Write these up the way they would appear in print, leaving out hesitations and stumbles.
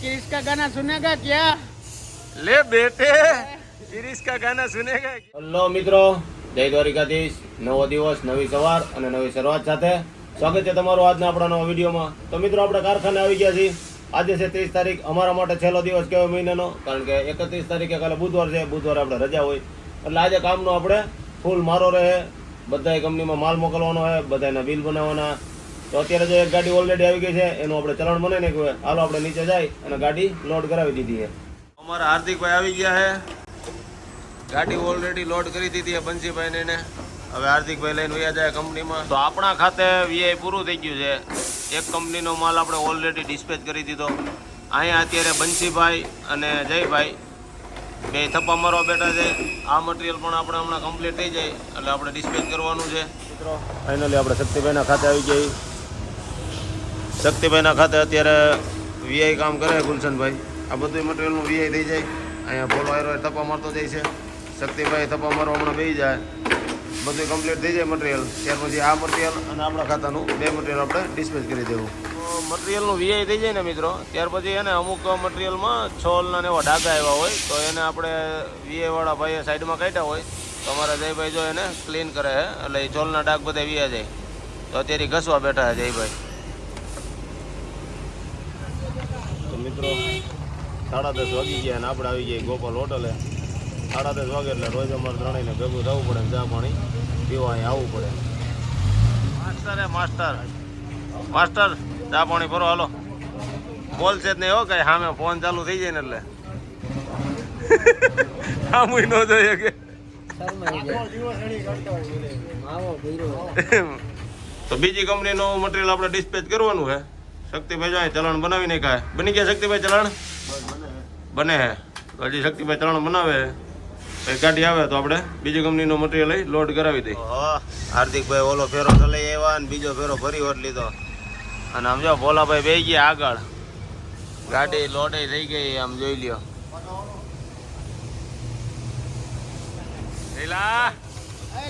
क्रिश का गाना सुनेगा क्या? ले बेटे क्रिश का गाना सुनेगा। હેલો મિત્રો, જય દ્વારિકાધીશ। નવો દિવસ, નવી સવાર અને નવી શરૂઆત સાથે સ્વાગત છે તમારું આજના આપણા નવા વિડીયોમાં। તો મિત્રો આપણે કારખાને આવી ગયા છીએ। આજે છે 30 તારીખ, અમારા માટે છેલ્લો દિવસ કહેવાય મહિનાનો, કારણ કે 31 તારીખે કાલે બુધવાર છે, બુધવારે આપણે રજા હોય, એટલે આજે કામનો આપણે ફૂલ મારો રહે। બધાય કંપનીમાં માલ મોકલવાનો હોય, બધાના બિલ બનાવવાના। તો અત્યારે જો એક ગાડી ઓલરેડી આવી ગઈ છે, એનું આપણે ચલણ બનાવી નાખ્યું હોય। હાલો આપણે નીચે જાય અને ગાડી લોડ કરાવી દીધી છે। અમારા હાર્દિકભાઈ આવી ગયા છે, ગાડી ઓલરેડી લોડ કરી દીધી છે બંસીભાઈને એને। હવે હાર્દિકભાઈ લઈને વયા જાય કંપનીમાં। તો આપણા ખાતે વીઆઈ પૂરું થઈ ગયું છે। એક કંપનીનો માલ આપણે ઓલરેડી ડિસ્પેચ કરી દીધો। અહીંયા અત્યારે બંસીભાઈ અને જયભાઈ બે થપ્પા મારવા બેઠા છે। આ મટીરિયલ પણ આપણે હમણાં કમ્પ્લીટ થઈ જાય એટલે આપણે ડિસ્પેચ કરવાનું છે મિત્રો। ફાઇનલી આપણે શક્તિભાઈના ખાતે આવી ગયા। શક્તિભાઈના ખાતે અત્યારે વીઆઈ કામ કરે ગુલશનભાઈ। આ બધું મટીરિયલનું વીઆઈ થઈ જાય। અહીંયા ફોલો આયરો થપ્પા મારતો જાય છે, શક્તિભાઈ થપ્પા મારવા હમણાં બેસી જાય, બધું કમ્પ્લીટ થઈ જાય મટીરિયલ। ત્યાર પછી આ મટીરિયલ અને આપણા ખાતાનું બે મટીરિયલ આપણે ડિસ્પેચ કરી દેવું। તો મટીરિયલનું વીઆઈ થઈ જાય ને મિત્રો, ત્યાર પછી એને અમુક મટીરિયલમાં છોલના ને એવા ડાઘા આવ્યા હોય, તો એને આપણે વીઆઈવાળા ભાઈએ સાઈડમાં કાઢ્યા હોય, તો અમારા જયભાઈ જો એને ક્લીન કરે છે, એટલે એ છોલના ડાઘ બધા વીયા જાય। તો અત્યારે ઘસવા બેઠા છે જયભાઈ। તો મિત્રો 10:30 વાગી ગયા અને આપણે આવી ગયા ગોપાલ હોટલે। 10:30 વાગે એટલે રોજ અમારે ત્રણેયને ભેગું થવું પડે, ચા પાણી પીવા અહીં આવવું પડે। માસ્ટર માસ્ટર ચા પાણી ભરો, હાલો। બોલશે જ નહીં હો કઈ, સામે ફોન ચાલુ થઈ જાય ને એટલે સામું ન જોઈએ કે તો બીજી કંપનીનું મટીરિયલ આપણે ડિસ્પેચ કરવાનું છે। શક્તિભાઈ જાય ચલણ બનાવી નાખાય। બની ગયા શક્તિભાઈ ચલણ? બને હે તો હજી શક્તિભાઈ ચલણ બનાવે, પછી ગાડી આવે તો આપણે બીજી કંપનીનો મટીરિયલ લઈ લોડ કરાવી દઈએ। હાર્દિકભાઈ ઓલો ફેરો લઈ આવ્યા અને બીજો ફેરો ફરી વટ લીધો, અને આમ જો ભોલાભાઈ બેસી ગયા આગળ, ગાડી લોડ થઈ ગઈ, આમ જોઈ લ્યો।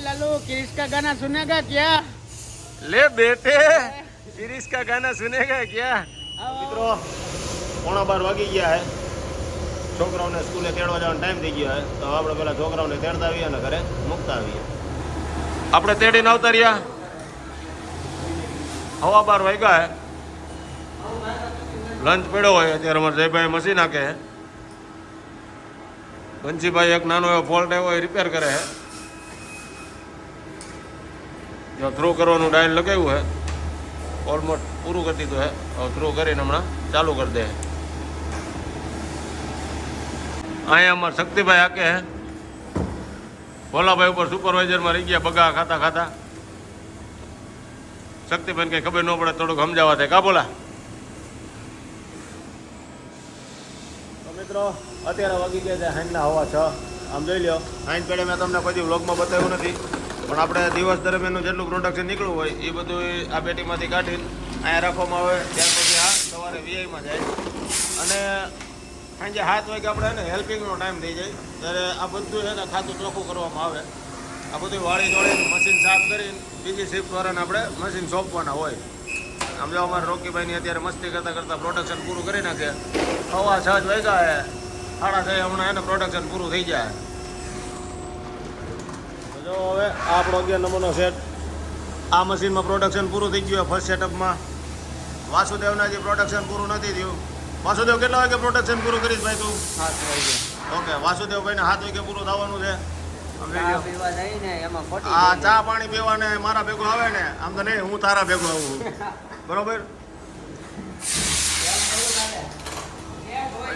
लालू क्रिश का गाना सुनेगा क्या? ले बेटे क्रिश का गाना सुनेगा क्या? મિત્રો 11:15 વાગી ગયા છે, છોકરાઓને સ્કૂલે તેડવા જવાનો ટાઈમ થઈ ગયો છે, તો આપણે પેલા છોકરાઓને તેડતા આવીએ અને ઘરે મૂકતા આવીએ। આપણે તેડીને આવતા રહ્યા, 12:15 વાગ્યા છે, લંચ પડ્યો હોય। અત્યારે અમારે જયભાઈ મશીન નાખે, બંસીભાઈ એક નાનો એવો ફોલ્ટ આવ્યો એ રિપેર કરે છે। જો થ્રો કરવાનું ડાયલ લગાવ્યું છે, ઓલમોસ્ટ પૂરું કરી દીધું છે, હવે થ્રો કરીને હમણાં ચાલુ કરી દે। અહીંયા અમારે શક્તિભાઈ હાકે છે, ભોલાભાઈ ઉપર સુપરવાઇઝરમાં રહી ગયા બગા ખાતા ખાતા। શક્તિભાઈને કંઈ ખબર ન પડે, થોડુંક સમજાવવા થાય કા બોલા? તો મિત્રો અત્યારે વાગી ગયા છે હાંજના 6:15। આમ જોઈ લો, હાંજ પેડે મેં તમને કોઈ વ્લોગમાં બતાવ્યું નથી, પણ આપણે દિવસ દરમિયાનનું જેટલું પ્રોડક્શન નીકળવું હોય એ બધું આ પેટીમાંથી કાઢીને અહીંયા રાખવામાં આવે। ત્યાર પછી આ સવારે વીઆઈમાં જાય અને સાંજે 7 વાગે આપણે એને હેલ્પિંગનો ટાઈમ થઈ જાય, ત્યારે આ બધું છે ને ખાતું ચોખ્ખું કરવામાં આવે। આ બધું વાળી દોડીને મશીન સાફ કરીને બીજી શિફ્ટવાળાને આપણે મશીન સોંપવાના હોય। આમ જો અમારે રોકીભાઈની અત્યારે મસ્તી કરતાં કરતાં પ્રોડક્શન પૂરું કરી નાખે। 6:15 વાગ્યા છે, 6:30 હમણાં એને પ્રોડક્શન પૂરું થઈ જાય। જો હવે આ આપણો 11 નંબરનો સેટ, આ મશીનમાં પ્રોડક્શન પૂરું થઈ ગયું ફર્સ્ટ સેટઅપમાં। વાસુદેવના જે પ્રોડક્શન પૂરું નથી થયું। વાસુદેવ કેટલા વાગે પ્રોડક્શન પૂરું કરીશ ભાઈ તું? 7 વાગે। ઓકે, વાસુદેવભાઈને 7 વાગે પૂરું થવાનું છે। આ ચા પાણી પીવાને મારા ભેગો આવે ને, આમ તો નહીં હું તારા ભેગો આવું, બરોબર?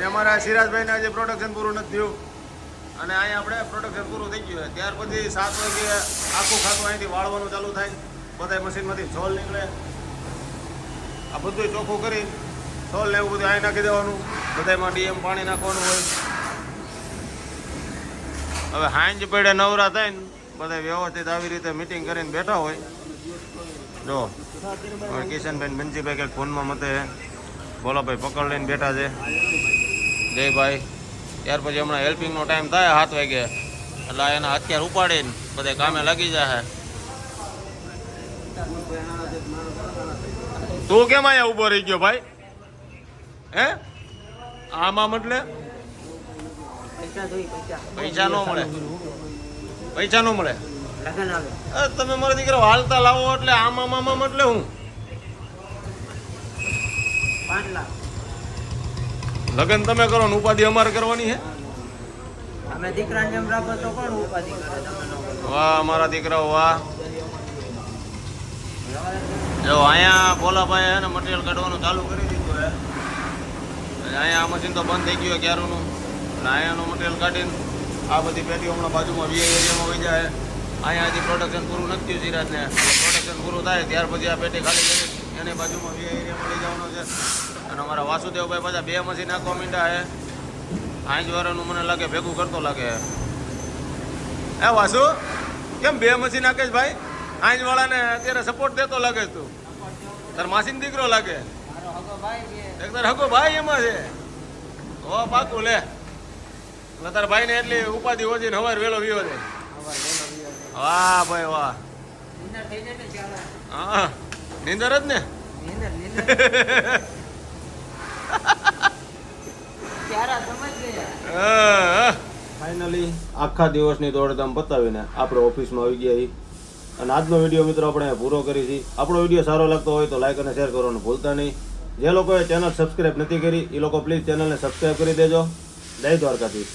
અમારા સિરાજભાઈને આજે પ્રોડક્શન પૂરું નથી થયું અને અહીંયા આપણે પ્રોડક્શન પૂરું થઈ ગયું છે। ત્યાર પછી 7 વાગે આખું ખાતું અહીંથી વાળવાનું ચાલુ થાય, બધા મશીનમાંથી છોલ નીકળે, આ બધું ચોખ્ખું કરી છોલ ને એવું બધું અહીં નાખી દેવાનું, બધામાં ડીએમ પાણી નાખવાનું હોય। હવે હાંજ પડે નવરા થઈને બધા વ્યવસ્થિત આવી રીતે મિટિંગ કરીને બેઠા હોય। જો કિશનભાઈ બંસીભાઈ કંઈક ફોનમાં મતે, ભોલાભાઈ પકડ લઈને બેઠા છે, જયભાઈ। ત્યાર પછી હમણાં હેલ્પિંગનો ટાઈમ થાય 7 વાગે, એટલે એના હથિયાર ઉપાડીને બધા કામે લાગી જાય। તું કેમ અહીંયા ઊભો રહી ગયો ભાઈ? હે આમાં એટલે પૈસા નો મળે, પૈસા નો મળે. તમે મારો દીકરો હાલતા લાવો એટલે આમાં મામા એટલે હું 5 લાખ લગન તમે કરો ને ઉપાધિ અમારે કરવાની હે. અમે દીકરાને જેમ રાખો તો કોણ ઉપાધિ કરે? તમે ન કરો. વાહ મારા દીકરાઓ વાહ. જો અહીંયા ભોલાભાઈ હે ને મટીરિયલ કાઢવાનું ચાલુ કરી દીધું હે. અહીંયા આ મશીન તો બંધ થઈ ગયું ક્યારનું. અને અહીંયાનું મટીરિયલ કાઢીને આ બધી પેટીઓ હમણાં બાજુમાં વી એરિયામાં વહી જાય. અહીંયા હજી પ્રોડક્શન પૂરું નથી થયું સિરાજને. પ્રોડક્શન પૂરું થાય ત્યાર પછી આ પેટી ખાલી કરી એની બાજુમાં વી એરિયામાં લઈ જવાનો છે. અને અમારા વાસુદેવભાઈ પાછા 2 મશીન નાખવા માંડ્યા હે. આંજવાળાનું મને લાગે ભેગું કરતો લાગે. એ વાસુ કેમ 2 મશીન નાખે છે ભાઈ? આંજવાળાને અત્યારે સપોર્ટ દેતો લાગે છે તું. તાર માસીનો દીકરો લાગે. એક તાર હગો ભાઈ એમાં છે. હો પાકું લે. એટલે તારા ભાઈને એટલી ઉપાધિ ઓછી ને હવાર વેલો વિયો છે. વાહ ભાઈ વાહ. હા નીંદર જ ને. ફાઇનલી આખા દિવસની દોડધામ પતાવીને આપણે ઓફિસમાં આવી ગયા છીએ. અને આજનો વિડીયો મિત્રો આપણે પૂરો કરી છીએ. આપણો વિડીયો સારો લાગતો હોય તો લાઈક અને શેર કરવાનું ભૂલતા નહીં. જે લોકોએ ચેનલ સબસ્ક્રાઈબ નથી કરી એ લોકો પ્લીઝ ચેનલને સબસ્ક્રાઈબ કરી દેજો. જય દ્વારકાધીશ.